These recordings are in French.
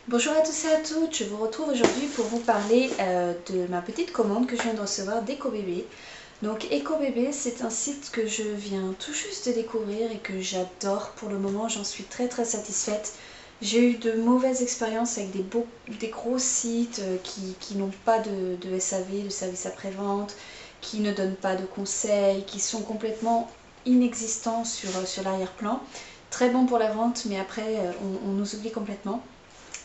Bonjour à tous et à toutes, je vous retrouve aujourd'hui pour vous parler de ma petite commande que je viens de recevoir d'EcoBébé. Donc EcoBébé, c'est un site que je viens tout juste de découvrir et que j'adore. Pour le moment, j'en suis très satisfaite. J'ai eu de mauvaises expériences avec des gros sites qui n'ont pas de SAV, de service après-vente, qui ne donnent pas de conseils, qui sont complètement inexistants sur l'arrière-plan. Très bon pour la vente, mais après on nous oublie complètement.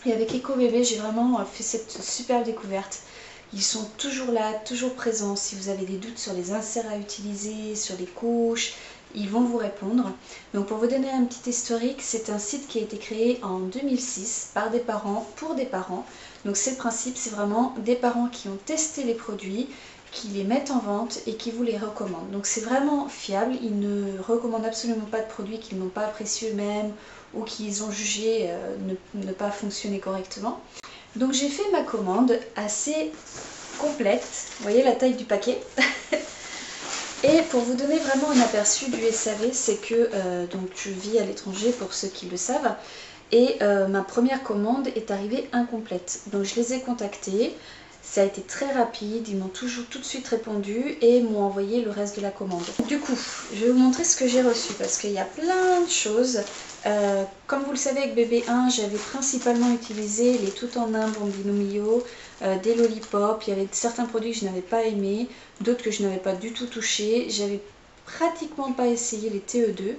Et avec EcoBébé, j'ai vraiment fait cette superbe découverte. Ils sont toujours là, toujours présents. Si vous avez des doutes sur les inserts à utiliser, sur les couches, ils vont vous répondre. Donc pour vous donner un petit historique, c'est un site qui a été créé en 2006 par des parents, pour des parents. Donc c'est le principe, c'est vraiment des parents qui ont testé les produits, qui les mettent en vente et qui vous les recommandent. Donc c'est vraiment fiable, ils ne recommandent absolument pas de produits qu'ils n'ont pas appréciés eux-mêmes ou qu'ils ont jugé ne pas fonctionner correctement. Donc j'ai fait ma commande assez complète, vous voyez la taille du paquet. Et pour vous donner vraiment un aperçu du SAV, c'est que donc je vis à l'étranger pour ceux qui le savent, et ma première commande est arrivée incomplète. Donc je les ai contactés, ça a été très rapide, ils m'ont toujours tout de suite répondu et m'ont envoyé le reste de la commande. Du coup, je vais vous montrer ce que j'ai reçu parce qu'il y a plein de choses. Comme vous le savez avec bébé 1, j'avais principalement utilisé les tout en un Bambino Mio, des lollipops, il y avait certains produits que je n'avais pas aimés, d'autres que je n'avais pas du tout touché. J'avais pratiquement pas essayé les TE2.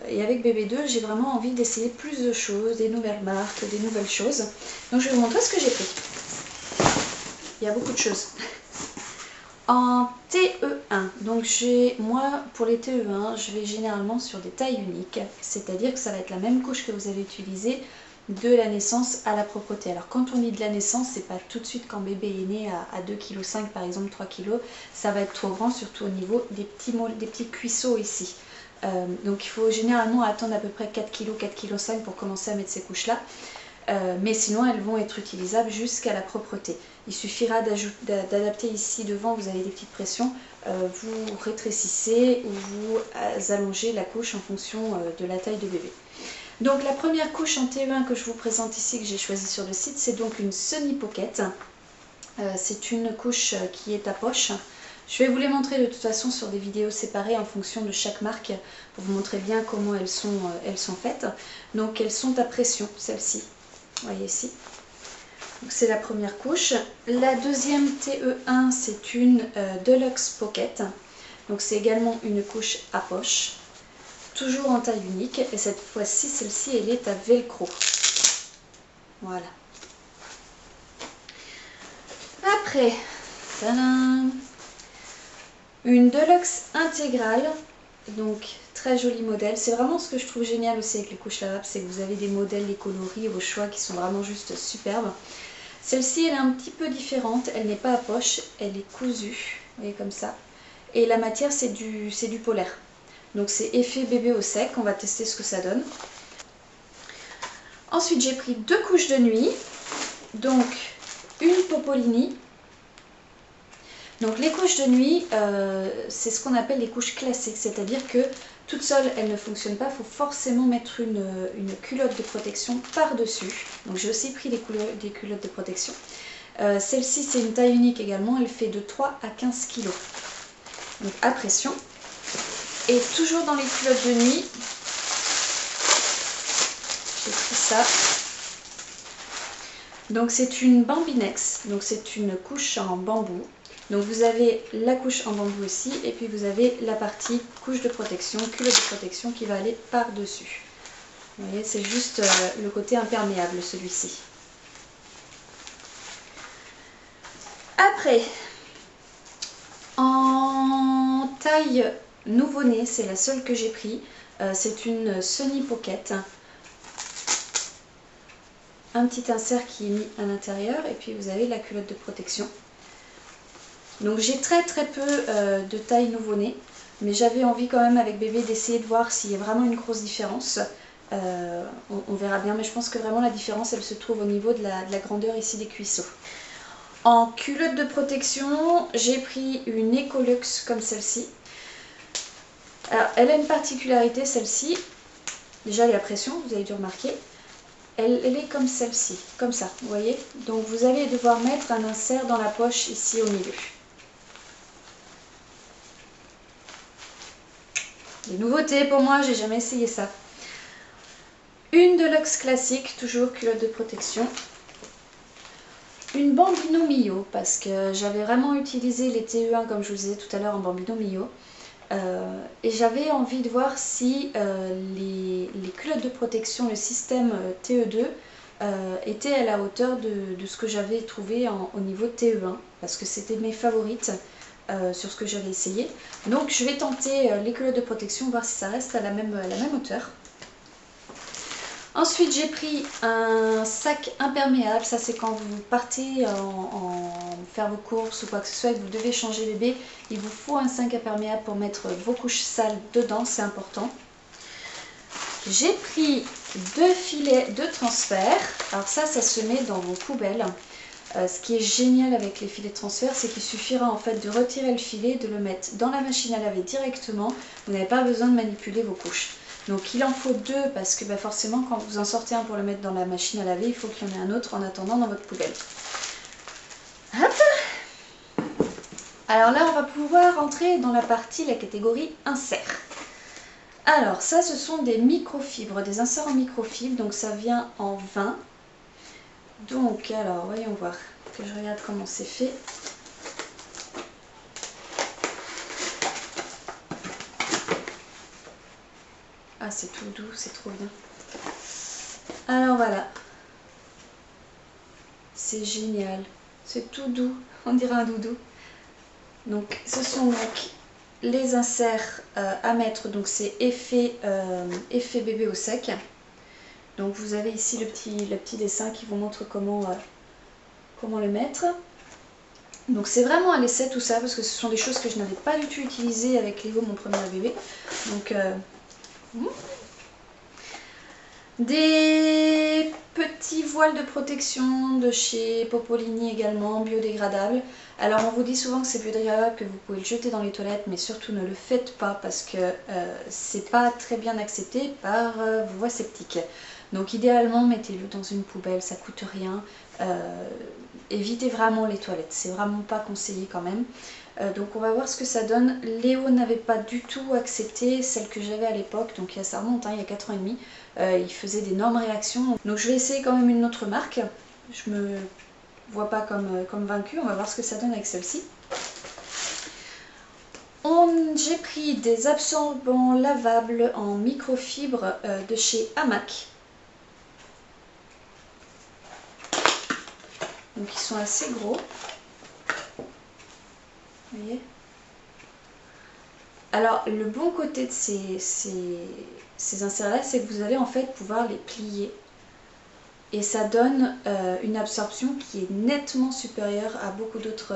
Et avec bébé 2, j'ai vraiment envie d'essayer plus de choses, des nouvelles marques, des nouvelles choses. Donc je vais vous montrer ce que j'ai pris. Il y a beaucoup de choses. En TE1, donc moi pour les TE1, je vais généralement sur des tailles uniques, c'est-à-dire que ça va être la même couche que vous avez utilisée de la naissance à la propreté. Alors quand on dit de la naissance, c'est pas tout de suite quand bébé est né à 2,5 kg par exemple, 3 kg, ça va être trop grand, surtout au niveau des petits cuisseaux ici. Donc il faut généralement attendre à peu près 4 kg, 4,5 kg pour commencer à mettre ces couches-là. Mais sinon elles vont être utilisables jusqu'à la propreté. Il suffira d'adapter ici devant, vous avez des petites pressions, vous rétrécissez ou vous allongez la couche en fonction de la taille de bébé. Donc la première couche en TE1 que je vous présente ici, que j'ai choisie sur le site, c'est donc une Sunny Pocket. C'est une couche qui est à poche. Je vais vous les montrer de toute façon sur des vidéos séparées en fonction de chaque marque pour vous montrer bien comment elles sont faites. Donc elles sont à pression, celles-ci. Vous voyez ici. C'est la première couche. La deuxième TE1, c'est une Deluxe Pocket. Donc c'est également une couche à poche. Toujours en taille unique. Et cette fois-ci, celle-ci, elle est à velcro. Voilà. Après, tadam, une Deluxe intégrale. Donc très joli modèle. C'est vraiment ce que je trouve génial aussi avec les couches lavables, c'est que vous avez des modèles, des coloris au choix qui sont vraiment juste superbes. Celle-ci, elle est un petit peu différente, elle n'est pas à poche, elle est cousue, vous voyez comme ça. Et la matière, c'est du polaire. Donc c'est effet bébé au sec, on va tester ce que ça donne. Ensuite, j'ai pris 2 couches de nuit, donc une Popolini. Donc les couches de nuit, c'est ce qu'on appelle les couches classiques, c'est-à-dire que toute seule, elle ne fonctionne pas, il faut forcément mettre une culotte de protection par-dessus. Donc j'ai aussi pris des culottes de protection. Celle-ci, c'est une taille unique également, elle fait de 3 à 15 kg. Donc à pression. Et toujours dans les culottes de nuit, j'ai pris ça. Donc c'est une Bambinex, donc c'est une couche en bambou. Donc vous avez la couche en bambou ici et puis vous avez la partie couche de protection, culotte de protection qui va aller par-dessus. Vous voyez, c'est juste le côté imperméable celui-ci. Après, en taille nouveau-né, c'est la seule que j'ai pris. C'est une Sunny Pocket. Un petit insert qui est mis à l'intérieur et puis vous avez la culotte de protection. Donc j'ai très peu de taille nouveau-né, mais j'avais envie quand même avec bébé d'essayer de voir s'il y a vraiment une grosse différence. On verra bien, mais je pense que vraiment la différence elle se trouve au niveau de la grandeur ici des cuisseaux. En culotte de protection, j'ai pris une Ecolux comme celle-ci. Alors elle a une particularité celle-ci, déjà elle est à pression, vous avez dû remarquer. elle est comme celle-ci, comme ça, vous voyez. Donc vous allez devoir mettre un insert dans la poche ici au milieu. Des nouveautés pour moi, j'ai jamais essayé ça. Une Deluxe classique, toujours culotte de protection. Une Bambino Mio, parce que j'avais vraiment utilisé les TE1 comme je vous disais tout à l'heure en Bambino Mio. Et j'avais envie de voir si les culottes de protection, le système TE2 était à la hauteur de ce que j'avais trouvé au niveau TE1, parce que c'était mes favorites sur ce que j'avais essayé. Donc je vais tenter les culottes de protection, voir si ça reste à la même hauteur. Ensuite j'ai pris un sac imperméable, ça c'est quand vous partez faire vos courses ou quoi que ce soit et que vous devez changer bébé, il vous faut un sac imperméable pour mettre vos couches sales dedans, c'est important. J'ai pris 2 filets de transfert, alors ça se met dans vos poubelles. Ce qui est génial avec les filets de transfert, c'est qu'il suffira en fait de retirer le filet, de le mettre dans la machine à laver directement, vous n'avez pas besoin de manipuler vos couches. Donc il en faut 2 parce que forcément quand vous en sortez un pour le mettre dans la machine à laver, il faut qu'il y en ait un autre en attendant dans votre poubelle. Hop. Alors là on va pouvoir entrer dans la catégorie insert. Alors ça ce sont des microfibres, des inserts en microfibres, donc ça vient en 20. Donc alors voyons voir, que je regarde comment c'est fait. Ah c'est tout doux, c'est trop bien. Alors voilà. C'est génial. C'est tout doux. On dirait un doudou. Donc ce sont donc les inserts à mettre. Donc c'est effet bébé au sec. Donc vous avez ici le petit dessin qui vous montre comment le mettre. Donc c'est vraiment à l'essai tout ça parce que ce sont des choses que je n'avais pas du tout utilisées avec Léo, mon premier bébé. Donc des petits voiles de protection de chez Popolini également, biodégradables. Alors on vous dit souvent que c'est biodégradable, que vous pouvez le jeter dans les toilettes, mais surtout ne le faites pas parce que c'est pas très bien accepté par vos voies sceptiques. Donc idéalement mettez-le dans une poubelle, ça coûte rien. Évitez vraiment les toilettes, c'est vraiment pas conseillé quand même. Donc on va voir ce que ça donne. Léo n'avait pas du tout accepté celle que j'avais à l'époque, donc ça remonte, il y a 4 ans et demi. Il faisait d'énormes réactions. Donc je vais essayer quand même une autre marque. Je me vois pas comme vaincue, on va voir ce que ça donne avec celle-ci. J'ai pris des absorbants lavables en microfibre de chez Hamac. Donc ils sont assez gros. Vous voyez? Alors le bon côté de ces inserts-là, c'est que vous allez en fait pouvoir les plier. Et ça donne une absorption qui est nettement supérieure à beaucoup d'autres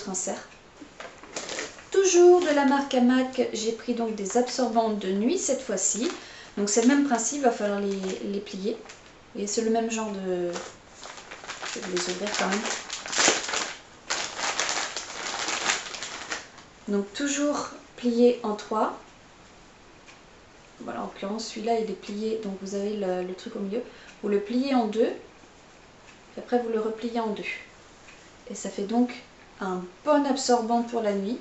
inserts. Toujours de la marque Hamac, j'ai pris donc des absorbants de nuit cette fois-ci. Donc c'est le même principe, il va falloir les plier. Et c'est le même genre de... Je vais les ouvrir quand même. Donc toujours plié en 3. Voilà, en l'occurrence celui-là il est plié, donc vous avez le truc au milieu. Vous le pliez en 2, et après vous le repliez en 2. Et ça fait donc un bon absorbant pour la nuit.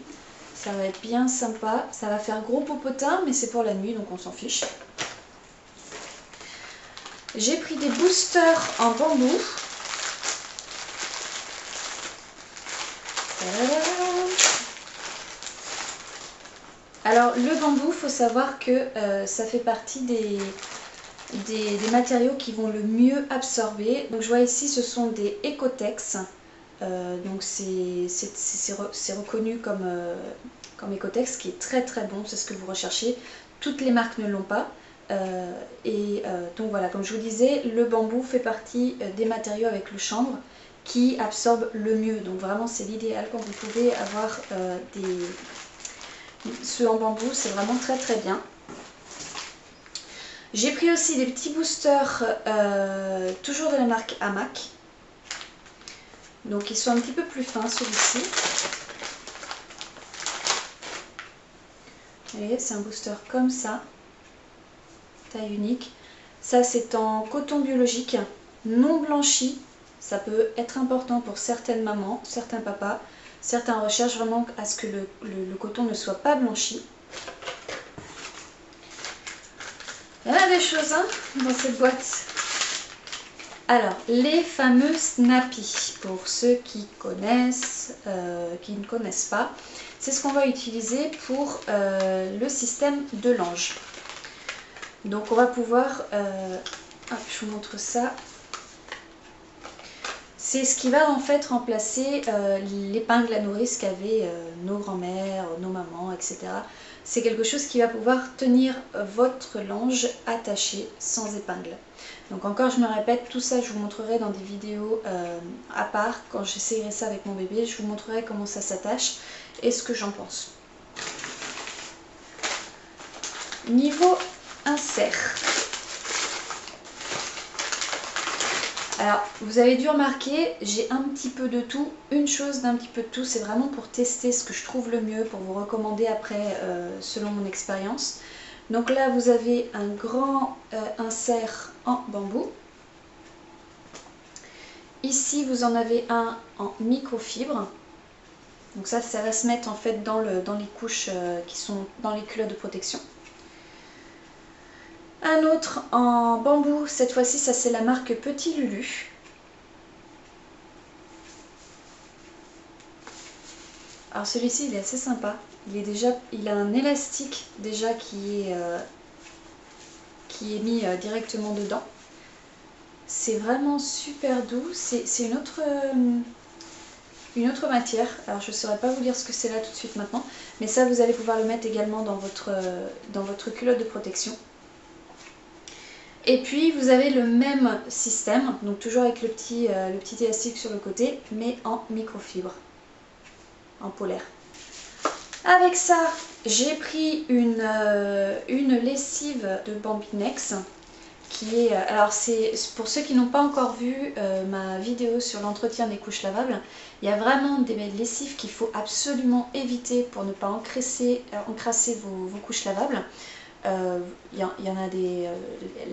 Ça va être bien sympa. Ça va faire gros popotin, mais c'est pour la nuit, donc on s'en fiche. J'ai pris des boosters en bambou. Alors le bambou, il faut savoir que ça fait partie des matériaux qui vont le mieux absorber. Donc je vois ici ce sont des Ecotex. Donc c'est reconnu comme Ecotex, qui est très très bon, c'est ce que vous recherchez. Toutes les marques ne l'ont pas. Donc voilà, comme je vous disais, le bambou fait partie des matériaux avec le chanvre qui absorbent le mieux. Donc vraiment c'est l'idéal quand vous pouvez avoir ceux en bambou, c'est vraiment très très bien. J'ai pris aussi des petits boosters, toujours de la marque Hamac. Donc ils sont un petit peu plus fins celui-ci. Vous voyez, c'est un booster comme ça, taille unique. Ça c'est en coton biologique, non blanchi. Ça peut être important pour certaines mamans, certains papas. Certains recherchent vraiment à ce que le coton ne soit pas blanchi. Il y en a des choses hein, dans cette boîte. Alors, les fameux Snappy, pour ceux qui connaissent, qui ne connaissent pas, c'est ce qu'on va utiliser pour le système de lange. Donc on va pouvoir, hop, je vous montre ça. C'est ce qui va en fait remplacer l'épingle à nourrice qu'avaient nos grands-mères, nos mamans, etc. C'est quelque chose qui va pouvoir tenir votre lange attachée sans épingle. Donc encore je me répète, tout ça je vous montrerai dans des vidéos à part. Quand j'essayerai ça avec mon bébé, je vous montrerai comment ça s'attache et ce que j'en pense. Niveau insert. Alors, vous avez dû remarquer, j'ai un petit peu de tout, une chose d'un petit peu de tout, c'est vraiment pour tester ce que je trouve le mieux, pour vous recommander après selon mon expérience. Donc là, vous avez un grand insert en bambou. Ici, vous en avez un en microfibre. Donc ça va se mettre en fait dans les couches qui sont dans les culottes de protection. Un autre en bambou, cette fois-ci ça c'est la marque Petit Lulu. Alors celui-ci il est assez sympa, il a un élastique déjà qui est mis directement dedans. C'est vraiment super doux, c'est une autre matière. Alors je ne saurais pas vous dire ce que c'est là tout de suite maintenant, mais ça vous allez pouvoir le mettre également dans votre culotte de protection. Et puis vous avez le même système, donc toujours avec le petit élastique sur le côté, mais en microfibre, en polaire. Avec ça, j'ai pris une lessive de Bambinex, qui est, alors c'est pour ceux qui n'ont pas encore vu ma vidéo sur l'entretien des couches lavables, il y a vraiment des lessives qu'il faut absolument éviter pour ne pas encrasser vos couches lavables. Il y en a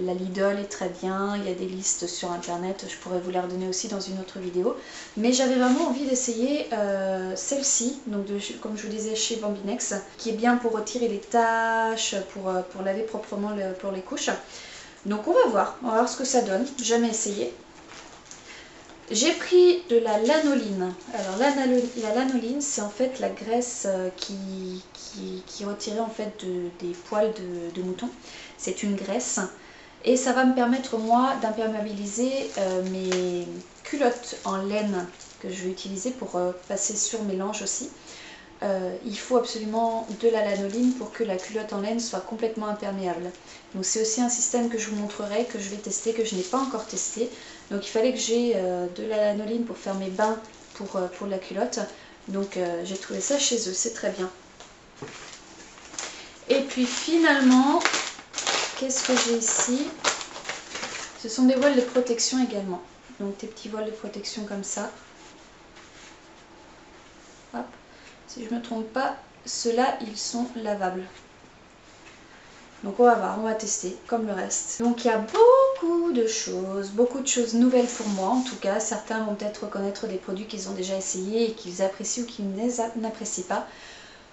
la Lidl est très bien, il y a des listes sur internet, je pourrais vous les redonner aussi dans une autre vidéo. Mais j'avais vraiment envie d'essayer celle-ci, donc comme je vous disais chez Bambinex, qui est bien pour retirer les taches, pour laver proprement pour les couches. Donc on va voir ce que ça donne, jamais essayé. J'ai pris de la lanoline. Alors la lanoline, c'est en fait la graisse qui est retirée en fait des poils de mouton. C'est une graisse et ça va me permettre moi d'imperméabiliser mes culottes en laine que je vais utiliser pour passer sur mes langes aussi. Il faut absolument de la lanoline pour que la culotte en laine soit complètement imperméable. Donc c'est aussi un système que je vous montrerai, que je vais tester, que je n'ai pas encore testé. Donc il fallait que j'ai de la lanoline pour faire mes bains pour la culotte. Donc j'ai trouvé ça chez eux, c'est très bien. Et puis finalement, qu'est-ce que j'ai ici? Ce sont des voiles de protection également. Donc des petits voiles de protection comme ça. Hop. Si je ne me trompe pas, ceux-là, ils sont lavables. Donc on va voir, on va tester, comme le reste. Donc il y a beaucoup de choses nouvelles pour moi en tout cas. Certains vont peut-être reconnaître des produits qu'ils ont déjà essayés et qu'ils apprécient ou qu'ils n'apprécient pas.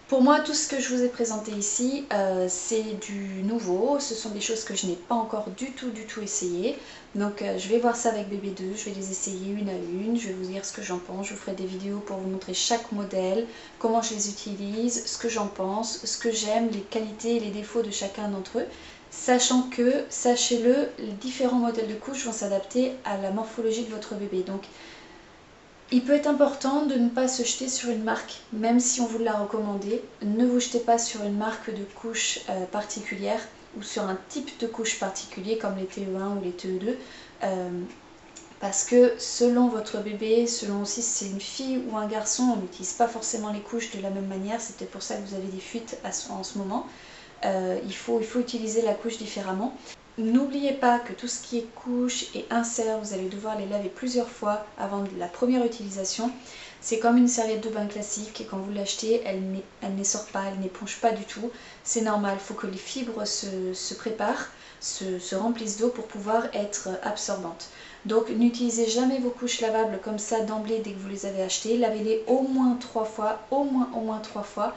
Pour moi, tout ce que je vous ai présenté ici, c'est du nouveau. Ce sont des choses que je n'ai pas encore du tout essayé. Donc je vais voir ça avec bébé 2, je vais les essayer une à une, je vais vous dire ce que j'en pense. Je vous ferai des vidéos pour vous montrer chaque modèle, comment je les utilise, ce que j'en pense, ce que j'aime, les qualités et les défauts de chacun d'entre eux. Sachant que, sachez-le, les différents modèles de couches vont s'adapter à la morphologie de votre bébé. Donc il peut être important de ne pas se jeter sur une marque, même si on vous l'a recommandé. Ne vous jetez pas sur une marque de couche particulière ou sur un type de couche particulier comme les TE1 ou les TE2. Parce que selon votre bébé, selon aussi si c'est une fille ou un garçon, on n'utilise pas forcément les couches de la même manière. C'est peut-être pour ça que vous avez des fuites en ce moment. Il faut utiliser la couche différemment. N'oubliez pas que tout ce qui est couche et insert, vous allez devoir les laver plusieurs fois avant la première utilisation. C'est comme une serviette de bain classique et quand vous l'achetez, elle n'essore pas, elle n'éponge pas du tout. C'est normal, il faut que les fibres se préparent, se remplissent d'eau pour pouvoir être absorbantes. Donc n'utilisez jamais vos couches lavables comme ça d'emblée dès que vous les avez achetées. Lavez-les au moins 3 fois, au moins 3 fois.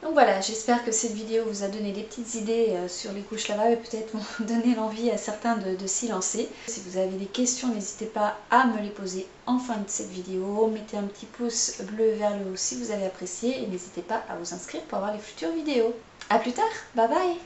Donc voilà, j'espère que cette vidéo vous a donné des petites idées sur les couches lavables et peut-être vont donner l'envie à certains de s'y lancer. Si vous avez des questions, n'hésitez pas à me les poser en fin de cette vidéo. Mettez un petit pouce bleu vers le haut si vous avez apprécié et n'hésitez pas à vous inscrire pour avoir les futures vidéos. A plus tard, bye bye!